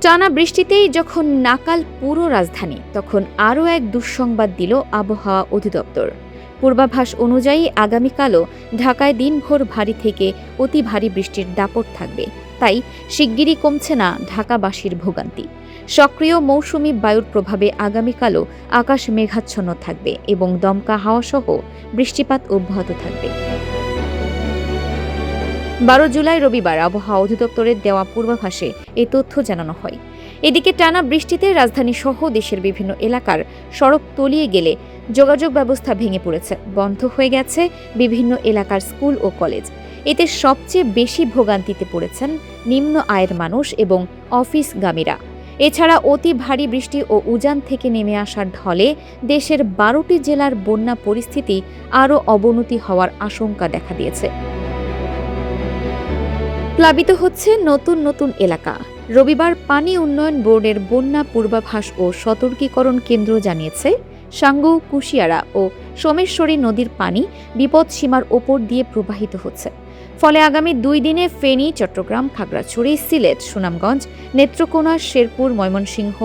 টানা বৃষ্টিতেই যখন নাকাল পুরো রাজধানী, তখন আরও এক দুঃসংবাদ দিল আবহাওয়া অধিদপ্তর। পূর্বাভাস অনুযায়ী আগামীকালও ঢাকায় দিনভর ভারী থেকে অতি ভারী বৃষ্টির দাপট থাকবে। তাই শিগগিরই কমছে না ঢাকাবাসীর ভোগান্তি। সক্রিয় মৌসুমি বায়ুর প্রভাবে আগামীকালও আকাশ মেঘাচ্ছন্ন থাকবে এবং দমকা হাওয়াসহ বৃষ্টিপাত অব্যাহত থাকবে। 12 জুলাই রবিবার আবহাওয়া অধিদপ্তরের দেওয়া পূর্বাভাসে এই তথ্য জানানো হয়। এদিকে টানা বৃষ্টিতে রাজধানী সহ দেশের বিভিন্ন এলাকার সড়ক তলিয়ে গেলে যোগাযোগ ব্যবস্থা ভেঙে পড়েছে, বন্ধ হয়ে গেছে বিভিন্ন এলাকার স্কুল ও কলেজ। এতে সবচেয়ে বেশি ভোগান্তিতে পড়েছেন নিম্ন আয়ের মানুষ এবং অফিসগামীরা। এছাড়া অতি ভারী বৃষ্টি ও উজান থেকে নেমে আসার ঢলে দেশের 12টি জেলার বন্যা পরিস্থিতি আরও অবনতি হওয়ার আশঙ্কা দেখা দিয়েছে। প্লাবিত হচ্ছে নতুন নতুন এলাকা। রবিবার পানি উন্নয়ন বোর্ডের বন্যা পূর্বাভাস ও সতর্কীকরণ কেন্দ্র জানিয়েছে, সাঙ্গু, কুশিয়ারা ও সোমেশ্বরী নদীর পানি বিপদসীমার ওপর দিয়ে প্রবাহিত হচ্ছে। ফলে আগামী 2 দিনে ফেনী, চট্টগ্রাম, খাগড়াছড়ি, সিলেট, সুনামগঞ্জ, নেত্রকোনা, শেরপুর, ময়মনসিংহ,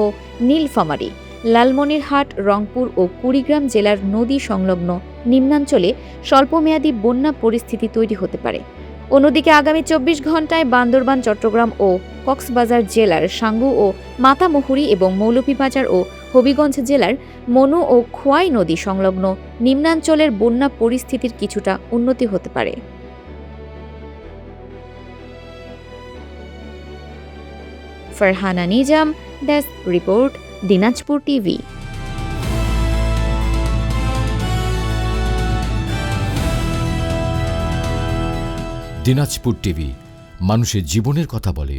নীলফামারী, লালমনিরহাট, রংপুর ও কুড়িগ্রাম জেলার নদী সংলগ্ন নিম্নাঞ্চলে স্বল্পমেয়াদী বন্যা পরিস্থিতি তৈরি হতে পারে। অন্যদিকে আগামী 24 ঘণ্টায় বান্দরবান, চট্টগ্রাম ও কক্সবাজার জেলার সাঙ্গু ও মাতামুহুরী এবং মৌলভীবাজার ও হবিগঞ্জ জেলার মনু ও খোয়াই নদী সংলগ্ন নিম্নাঞ্চলের বন্যা পরিস্থিতির কিছুটা উন্নতি হতে পারে। Farhana Nizam, desk report, Dinajpur TV. Dinajpur TV, মানুষের জীবনের কথা বলে।